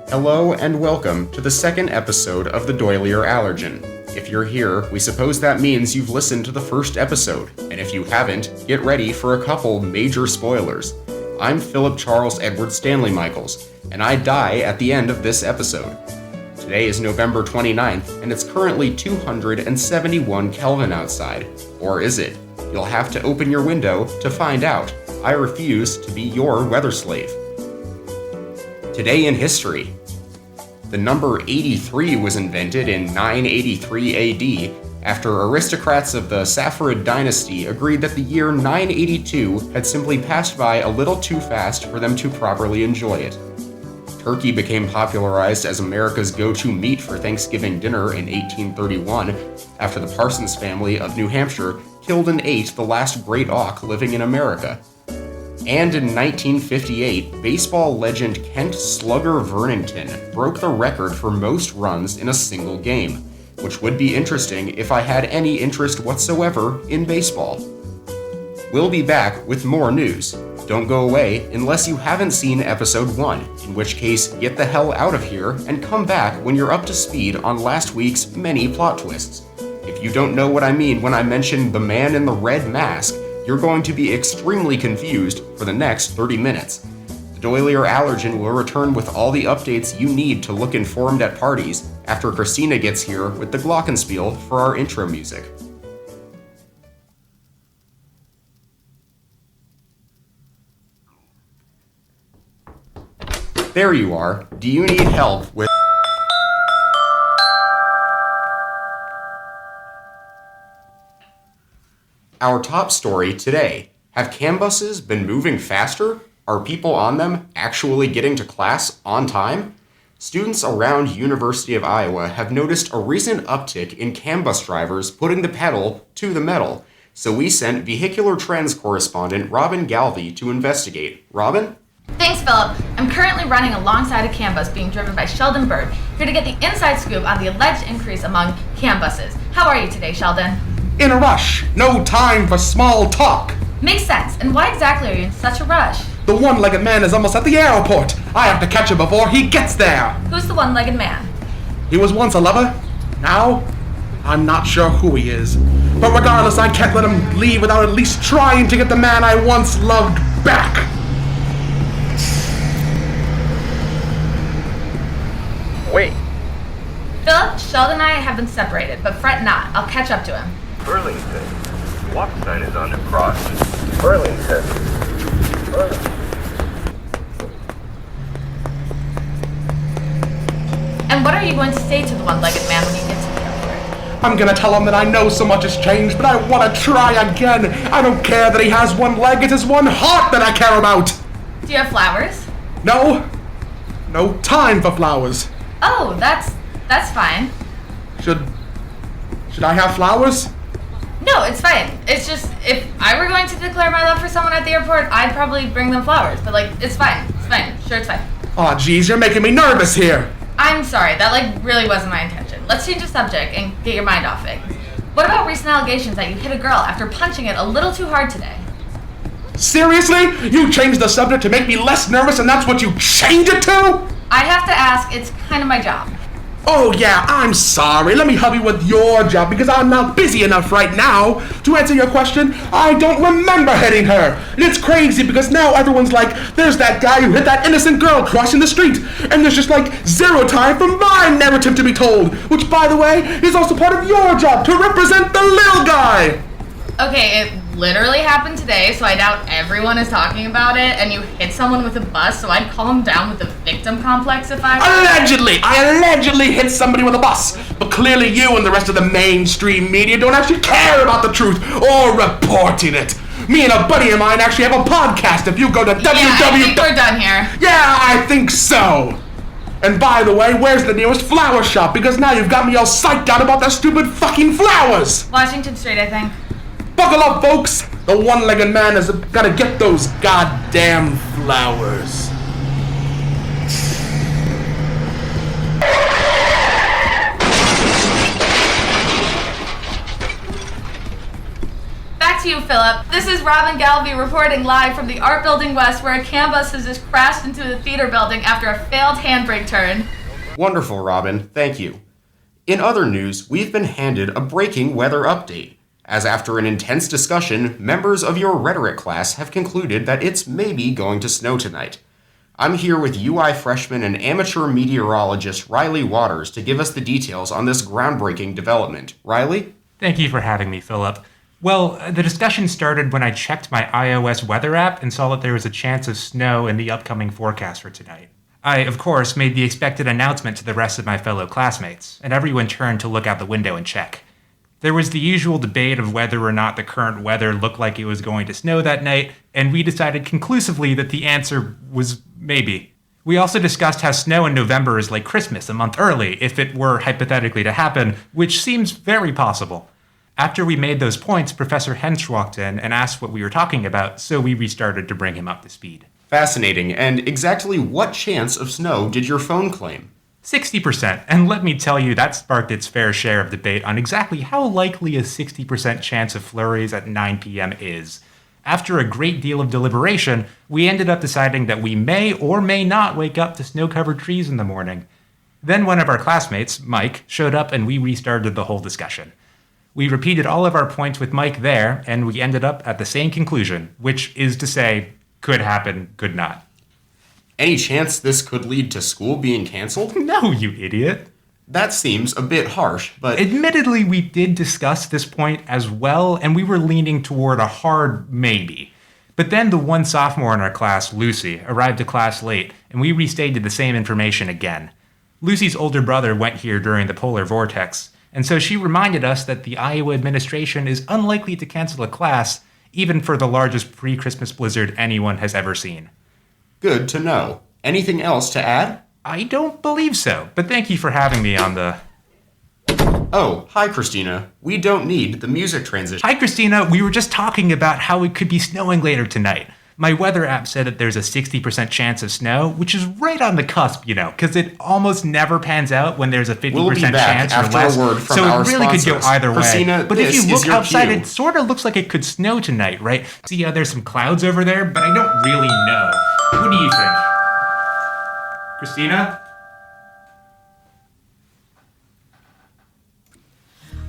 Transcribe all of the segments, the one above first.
Hello and welcome to the second episode of the Doily-er Allergen. If you're here, we suppose that means you've listened to the first episode, and if you haven't, get ready for a couple major spoilers. I'm Philip Charles Edward Stanley Michaels, and I die at the end of this episode. Today is November 29th, and it's currently 271 Kelvin outside. Or is it? You'll have to open your window to find out. I refuse to be your weather slave. Today in history. The number 83 was invented in 983 AD after aristocrats of the Safarid dynasty agreed that the year 982 had simply passed by a little too fast for them to properly enjoy it. Turkey became popularized as America's go-to meat for Thanksgiving dinner in 1831 after the Parsons family of New Hampshire killed and ate the last great auk living in America. And in 1958, baseball legend Kent Slugger Vernington broke the record for most runs in a single game, which would be interesting if I had any interest whatsoever in baseball. We'll be back with more news. Don't go away unless you haven't seen episode 1, in which case get the hell out of here and come back when you're up to speed on last week's many plot twists. If you don't know what I mean when I mention the man in the red mask, you're going to be extremely confused for the next 30 minutes. The Doily-er Allergen will return with all the updates you need to look informed at parties after Christina gets here with the glockenspiel for our intro music. There you are. Do you need help with... Our top story today. Have CAMBUSes been moving faster? Are people on them actually getting to class on time? Students around University of Iowa have noticed a recent uptick in CAMBUS drivers putting the pedal to the metal, so we sent vehicular trends correspondent Robin Galvey to investigate. Robin? Thanks, Philip. I'm currently running alongside a CAMBUS being driven by Sheldon Bird, here to get the inside scoop on the alleged increase among CAMBUSes. How are you today, Sheldon? In a rush. No time for small talk. Makes sense. And why exactly are you in such a rush? The one-legged man is almost at the airport. I have to catch him before he gets there. Who's the one-legged man? He was once a lover. Now, I'm not sure who he is. But regardless, I can't let him leave without at least trying to get the man I once loved back. Wait. Philip, Sheldon and I have been separated, but fret not. I'll catch up to him. Burlington. Walk sign is on the cross. Burlington. And what are you going to say to the one-legged man when you get to the airport? I'm gonna tell him that I know so much has changed, but I want to try again. I don't care that he has one leg. It's his one heart that I care about. Do you have flowers? No. No time for flowers. Oh, that's fine. Should I have flowers? No, it's fine. It's just, if I were going to declare my love for someone at the airport, I'd probably bring them flowers. But, it's fine. It's fine. Sure, it's fine. Aw, geez, you're making me nervous here. I'm sorry. That, really wasn't my intention. Let's change the subject and get your mind off it. What about recent allegations that you hit a girl after punching it a little too hard today? Seriously? You changed the subject to make me less nervous and that's what you changed it to? I have to ask. It's kind of my job. Oh yeah, I'm sorry. Let me help you with your job because I'm not busy enough right now. To answer your question, I don't remember hitting her. And it's crazy because now everyone's like, there's that guy who hit that innocent girl crossing the street. And there's just zero time for my narrative to be told. Which, by the way, is also part of your job to represent the little guy. Okay, it literally happened today, so I doubt everyone is talking about it, and you hit someone with a bus, so I'd calm down with the victim complex if I were... Allegedly! I allegedly hit somebody with a bus. But clearly you and the rest of the mainstream media don't actually care about the truth or reporting it. Me and a buddy of mine actually have a podcast. If you go to Yeah, I think we're done here. Yeah, I think so. And by the way, where's the nearest flower shop? Because now you've got me all psyched out about the stupid fucking flowers. Washington Street, I think. Buckle up, folks! The one-legged man has gotta get those goddamn flowers. Back to you, Philip. This is Robin Galvey reporting live from the Art Building West, where a CAMBUS has just crashed into the theater building after a failed handbrake turn. Wonderful, Robin. Thank you. In other news, we've been handed a breaking weather update, as after an intense discussion, members of your rhetoric class have concluded that it's maybe going to snow tonight. I'm here with UI freshman and amateur meteorologist Riley Waters to give us the details on this groundbreaking development. Riley? Thank you for having me, Philip. Well, the discussion started when I checked my iOS weather app and saw that there was a chance of snow in the upcoming forecast for tonight. I, of course, made the expected announcement to the rest of my fellow classmates, and everyone turned to look out the window and check. There was the usual debate of whether or not the current weather looked like it was going to snow that night, and we decided conclusively that the answer was maybe. We also discussed how snow in November is like Christmas a month early, if it were hypothetically to happen, which seems very possible. After we made those points, Professor Hensch walked in and asked what we were talking about, so we restarted to bring him up to speed. Fascinating. And exactly what chance of snow did your phone claim? 60%, and let me tell you, that sparked its fair share of debate on exactly how likely a 60% chance of flurries at 9 p.m. is. After a great deal of deliberation, we ended up deciding that we may or may not wake up to snow-covered trees in the morning. Then one of our classmates, Mike, showed up and we restarted the whole discussion. We repeated all of our points with Mike there, and we ended up at the same conclusion, which is to say, could happen, could not. Any chance this could lead to school being canceled? No, you idiot. That seems a bit harsh, but... Admittedly, we did discuss this point as well, and we were leaning toward a hard maybe. But then the one sophomore in our class, Lucy, arrived to class late, and we restated the same information again. Lucy's older brother went here during the polar vortex, and so she reminded us that the Iowa administration is unlikely to cancel a class, even for the largest pre-Christmas blizzard anyone has ever seen. Good to know. Anything else to add? I don't believe so, but thank you for having me on the... Oh, hi, Christina. We don't need the music transition. Hi, Christina. We were just talking about how it could be snowing later tonight. My weather app said that there's a 60% chance of snow, which is right on the cusp, because it almost never pans out when there's a 50% we'll be back chance after or less. A word from so our it really sponsors. Could go either way. Christina, but if you look outside, cue. it sort of looks like it could snow tonight, right? See, there's some clouds over there, but I don't really know. What do you think? Christina?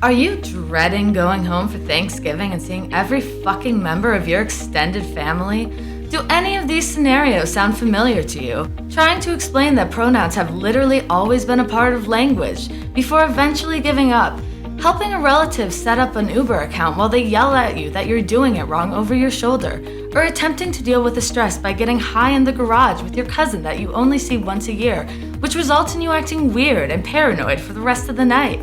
Are you dreading going home for Thanksgiving and seeing every fucking member of your extended family? Do any of these scenarios sound familiar to you? Trying to explain that pronouns have literally always been a part of language before eventually giving up. Helping a relative set up an Uber account while they yell at you that you're doing it wrong over your shoulder. Or attempting to deal with the stress by getting high in the garage with your cousin that you only see once a year, which results in you acting weird and paranoid for the rest of the night.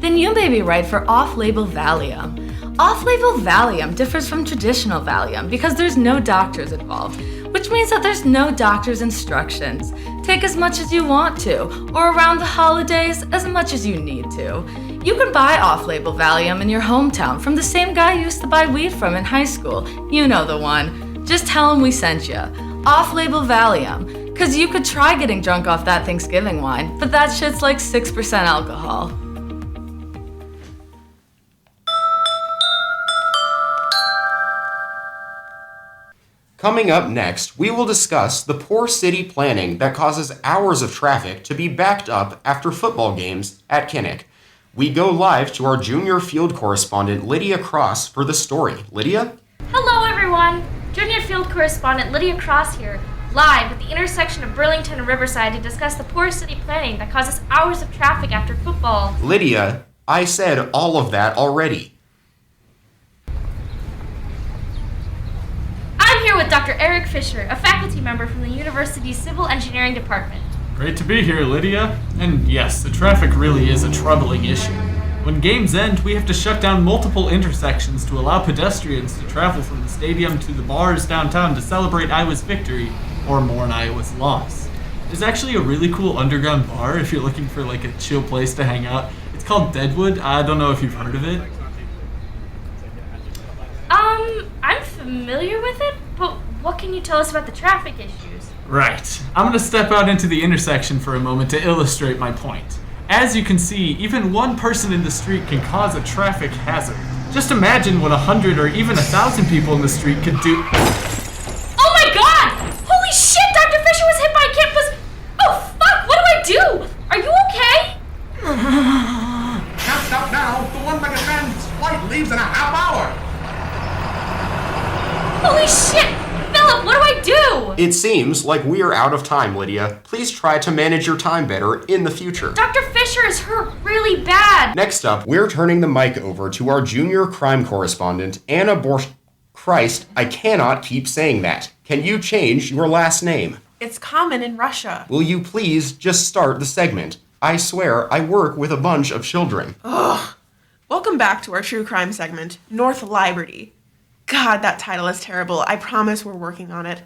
Then you may be right for off-label Valium. Off-label Valium differs from traditional Valium because there's no doctors involved, which means that there's no doctor's instructions. Take as much as you want to, or around the holidays, as much as you need to. You can buy off-label Valium in your hometown from the same guy you used to buy weed from in high school. You know the one. Just tell him we sent you. Off-label Valium. Cause you could try getting drunk off that Thanksgiving wine, but that shit's like 6% alcohol. Coming up next, we will discuss the poor city planning that causes hours of traffic to be backed up after football games at Kinnick. We go live to our junior field correspondent, Lydia Cross, for the story. Lydia? Hello, everyone. Junior field correspondent Lydia Cross here, live at the intersection of Burlington and Riverside to discuss the poor city planning that causes hours of traffic after football. Lydia, I said all of that already. I'm here with Dr. Erik Fischer, a faculty member from the university's Civil Engineering Department. Great to be here, Lydia. And yes, the traffic really is a troubling issue. When games end, we have to shut down multiple intersections to allow pedestrians to travel from the stadium to the bars downtown to celebrate Iowa's victory or mourn Iowa's loss. There's actually a really cool underground bar if you're looking for like a chill place to hang out. It's called Deadwood. I don't know if you've heard of it. I'm familiar with it, but what can you tell us about the traffic issues? Right. I'm going to step out into the intersection for a moment to illustrate my point. As you can see, even one person in the street can cause a traffic hazard. Just imagine what 100 or even 1,000 people in the street could do. Oh my god! Holy shit, Dr. Fischer was hit by a campus. Oh fuck, what do I do? Are you okay? Can't stop now. The 1 megatrans flight leaves in a half hour. Holy shit! Philip, what do I do? It seems like we are out of time, Lydia. Please try to manage your time better in the future. Dr. Fischer is hurt really bad. Next up, we're turning the mic over to our junior crime correspondent, Anna Christ, I cannot keep saying that. Can you change your last name? It's common in Russia. Will you please just start the segment? I swear I work with a bunch of children. Ugh. Welcome back to our true crime segment, North Lie-berty. God, that title is terrible. I promise we're working on it.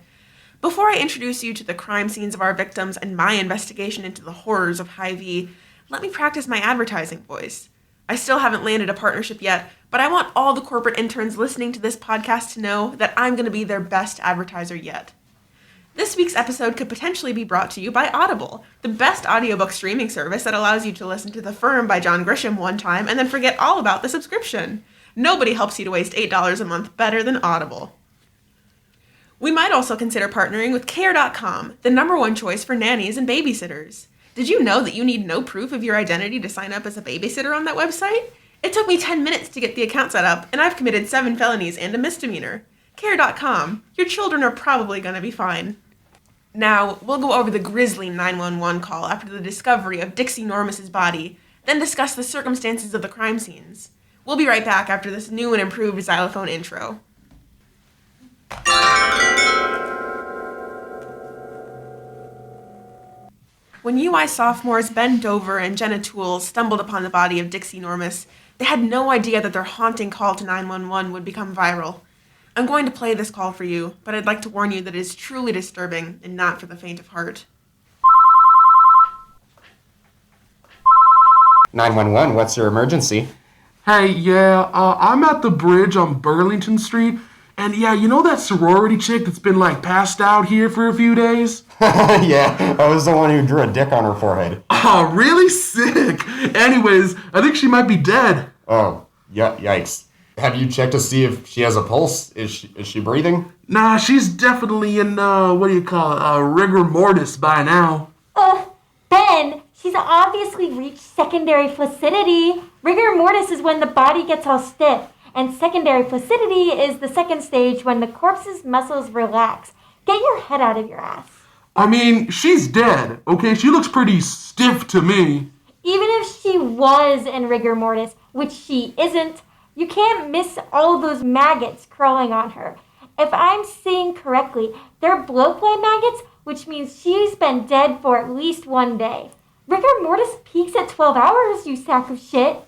Before I introduce you to the crime scenes of our victims and my investigation into the horrors of Hy-Vee, let me practice my advertising voice. I still haven't landed a partnership yet, but I want all the corporate interns listening to this podcast to know that I'm going to be their best advertiser yet. This week's episode could potentially be brought to you by Audible, the best audiobook streaming service that allows you to listen to The Firm by John Grisham one time and then forget all about the subscription. Nobody helps you to waste $8 a month better than Audible. We might also consider partnering with Care.com, the #1 choice for nannies and babysitters. Did you know that you need no proof of your identity to sign up as a babysitter on that website? It took me 10 minutes to get the account set up, and I've committed 7 felonies and a misdemeanor. Care.com, your children are probably going to be fine. Now, we'll go over the grisly 911 call after the discovery of Dixie Normus's body, then discuss the circumstances of the crime scenes. We'll be right back after this new and improved xylophone intro. When UI sophomores Ben Dover and Jenna Toole stumbled upon the body of Dixie Normus, they had no idea that their haunting call to 911 would become viral. I'm going to play this call for you, but I'd like to warn you that it is truly disturbing and not for the faint of heart. 911, what's your emergency? Hey, yeah, I'm at the bridge on Burlington Street, and yeah, you know that sorority chick that's been, passed out here for a few days? Yeah, I was the one who drew a dick on her forehead. Oh, really sick! Anyways, I think she might be dead. Oh, yeah, yikes. Have you checked to see if she has a pulse? Is she breathing? Nah, she's definitely in, rigor mortis by now. Ben, she's obviously reached secondary flaccidity. Rigor mortis is when the body gets all stiff, and secondary flaccidity is the second stage when the corpse's muscles relax. Get your head out of your ass. I mean, she's dead, okay? She looks pretty stiff to me. Even if she was in rigor mortis, which she isn't, you can't miss all those maggots crawling on her. If I'm seeing correctly, they're blowfly maggots, which means she's been dead for at least 1 day. Rigor mortis peaks at 12 hours, you sack of shit.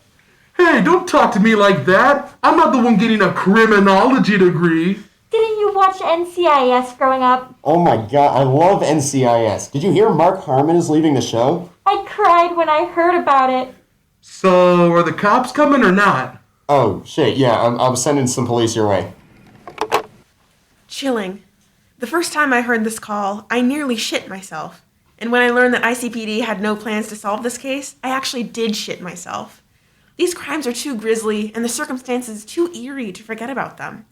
Hey, don't talk to me like that. I'm not the one getting a criminology degree. Didn't you watch NCIS growing up? Oh my god, I love NCIS. Did you hear Mark Harmon is leaving the show? I cried when I heard about it. So, are the cops coming or not? Oh, shit, yeah, I'm sending some police your way. Chilling. The first time I heard this call, I nearly shit myself. And when I learned that ICPD had no plans to solve this case, I actually did shit myself. These crimes are too grisly and the circumstances too eerie to forget about them.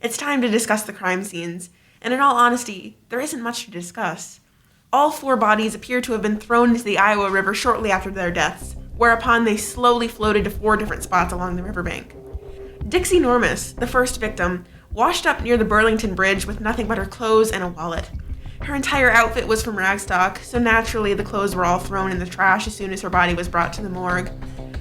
It's time to discuss the crime scenes, and in all honesty, there isn't much to discuss. All 4 bodies appear to have been thrown into the Iowa River shortly after their deaths, whereupon they slowly floated to 4 different spots along the riverbank. Dixie Normus, the first victim, washed up near the Burlington Bridge with nothing but her clothes and a wallet. Her entire outfit was from ragstock, so naturally the clothes were all thrown in the trash as soon as her body was brought to the morgue.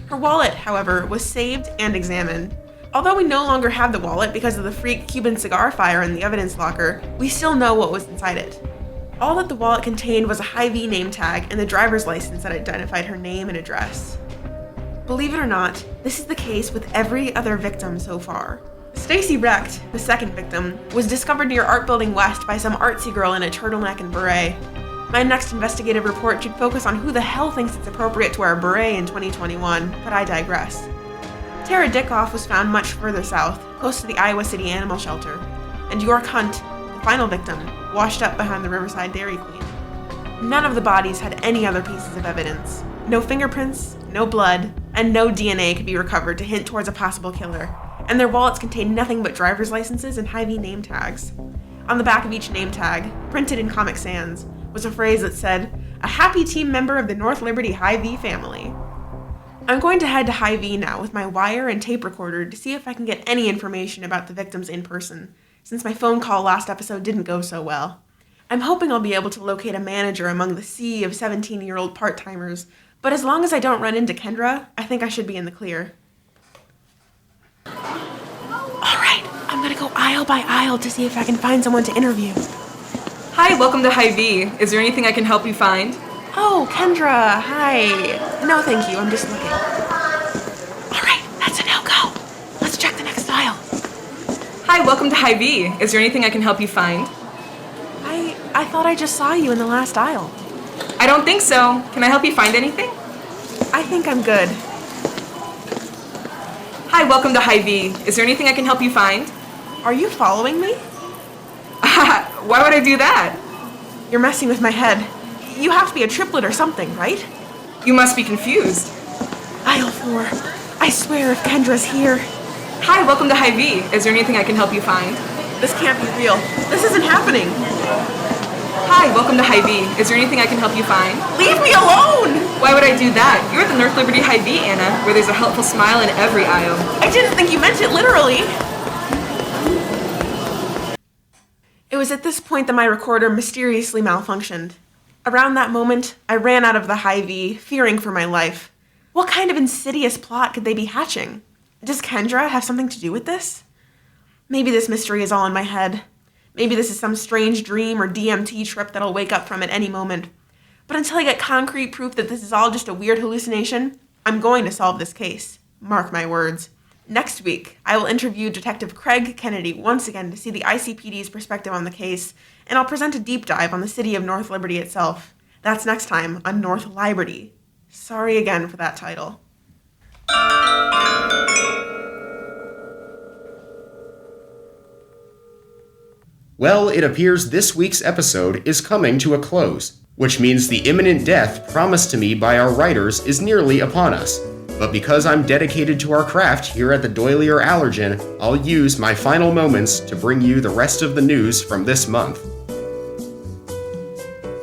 Her wallet, however, was saved and examined. Although we no longer have the wallet because of the freak Cuban cigar fire in the evidence locker, we still know what was inside it. All that the wallet contained was a Hy-Vee name tag and the driver's license that identified her name and address. Believe it or not, this is the case with every other victim so far. Stacy Recht, the second victim, was discovered near Art Building West by some artsy girl in a turtleneck and beret. My next investigative report should focus on who the hell thinks it's appropriate to wear a beret in 2021, but I digress. Tara Dickoff was found much further south, close to the Iowa City Animal Shelter, and York Hunt, the final victim, washed up behind the Riverside Dairy Queen. None of the bodies had any other pieces of evidence. No fingerprints, no blood, and no DNA could be recovered to hint towards a possible killer, and their wallets contained nothing but driver's licenses and Hy-Vee name tags. On the back of each name tag, printed in Comic Sans, was a phrase that said, "A happy team member of the North Liberty Hy-Vee family." I'm going to head to Hy-Vee now with my wire and tape recorder to see if I can get any information about the victims in person, since my phone call last episode didn't go so well. I'm hoping I'll be able to locate a manager among the sea of 17-year-old part-timers, but as long as I don't run into Kendra, I think I should be in the clear. Alright, I'm gonna go aisle by aisle to see if I can find someone to interview. Hi, welcome to Hy-Vee. Is there anything I can help you find? Oh, Kendra, hi. No, thank you, I'm just looking. Alright, that's a no-go. Let's check the next aisle. Hi, welcome to Hy-Vee. Is there anything I can help you find? I thought I just saw you in the last aisle. I don't think so. Can I help you find anything? I think I'm good. Hi, welcome to Hy-Vee. Is there anything I can help you find? Are you following me? Why would I do that? You're messing with my head. You have to be a triplet or something, right? You must be confused. Aisle 4. I swear if Kendra's here. Hi, welcome to Hy-Vee. Is there anything I can help you find? This can't be real. This isn't happening. Hi, welcome to Hy-Vee. Is there anything I can help you find? Leave me alone! Why would I do that? You're at the North Liberty Hy-Vee, Anna, where there's a helpful smile in every aisle. I didn't think you meant it literally. It was at this point that my recorder mysteriously malfunctioned. Around that moment, I ran out of the Hy-Vee, fearing for my life. What kind of insidious plot could they be hatching? Does Kendra have something to do with this? Maybe this mystery is all in my head. Maybe this is some strange dream or DMT trip that I'll wake up from at any moment. But until I get concrete proof that this is all just a weird hallucination, I'm going to solve this case. Mark my words. Next week, I will interview Detective Craig Kennedy once again to see the ICPD's perspective on the case, and I'll present a deep dive on the city of North Liberty itself. That's next time on North Lie-berty. Sorry again for that title. Well, it appears this week's episode is coming to a close, which means the imminent death promised to me by our writers is nearly upon us. But because I'm dedicated to our craft here at the Doily-er Allergen, I'll use my final moments to bring you the rest of the news from this month.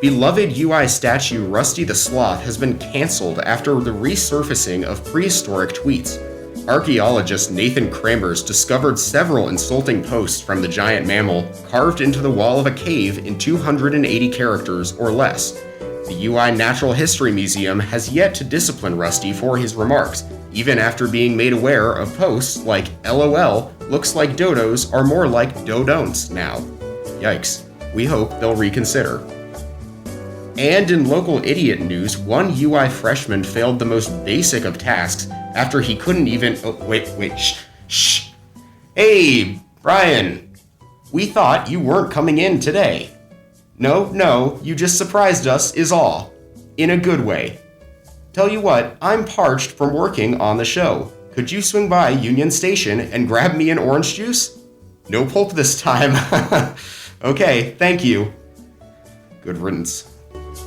Beloved UI statue Rusty the Sloth has been cancelled after the resurfacing of prehistoric tweets. Archaeologist Nathan Kramers discovered several insulting posts from the giant mammal carved into the wall of a cave in 280 characters or less. The UI Natural History Museum has yet to discipline Rusty for his remarks, even after being made aware of posts like "LOL, looks like dodos are more like do-don'ts now." Yikes. We hope they'll reconsider. And in local idiot news, one UI freshman failed the most basic of tasks after he couldn't even— shh. Hey, Brian, we thought you weren't coming in today. No, you just surprised us is all. In a good way. Tell you what, I'm parched from working on the show. Could you swing by Union Station and grab me an orange juice? No pulp this time. Okay, thank you. Good riddance.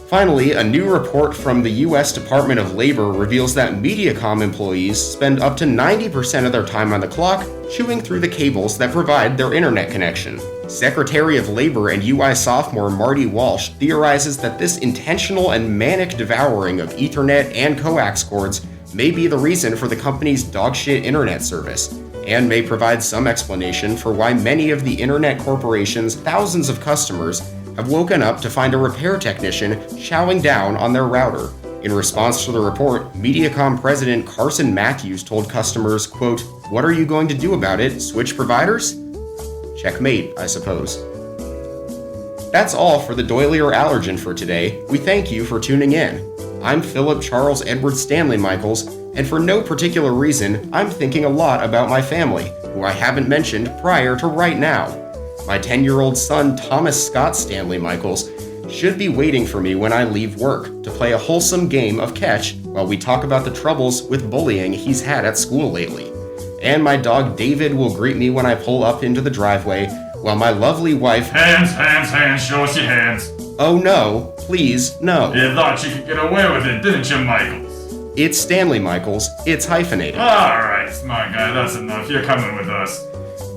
Finally, a new report from the U.S. Department of Labor reveals that Mediacom employees spend up to 90% of their time on the clock chewing through the cables that provide their internet connection. Secretary of Labor and UI sophomore Marty Walsh theorizes that this intentional and manic devouring of Ethernet and coax cords may be the reason for the company's dogshit internet service, and may provide some explanation for why many of the internet corporation's thousands of customers have woken up to find a repair technician chowing down on their router. In response to the report, Mediacom president Carson Matthews told customers, quote, "What are you going to do about it? Switch providers?" Checkmate, I suppose. That's all for the Doily-er Allergen for today. We thank you for tuning in. I'm Philip Charles Edward Stanley Michaels, and for no particular reason, I'm thinking a lot about my family, who I haven't mentioned prior to right now. My 10-year-old son, Thomas Scott Stanley Michaels, should be waiting for me when I leave work to play a wholesome game of catch while we talk about the troubles with bullying he's had at school lately. And my dog David will greet me when I pull up into the driveway, while my lovely wife— Hands, show us your hands. Oh no, please, no. You thought you could get away with it, didn't you, Michaels? It's Stanley Michaels. It's hyphenated. Alright, smart guy, that's enough. You're coming with us.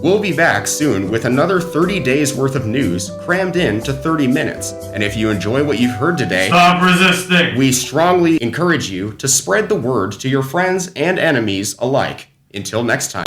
We'll be back soon with another 30 days worth of news crammed into 30 minutes. And if you enjoy what you've heard today, Stop resisting! we strongly encourage you to spread the word to your friends and enemies alike. Until next time.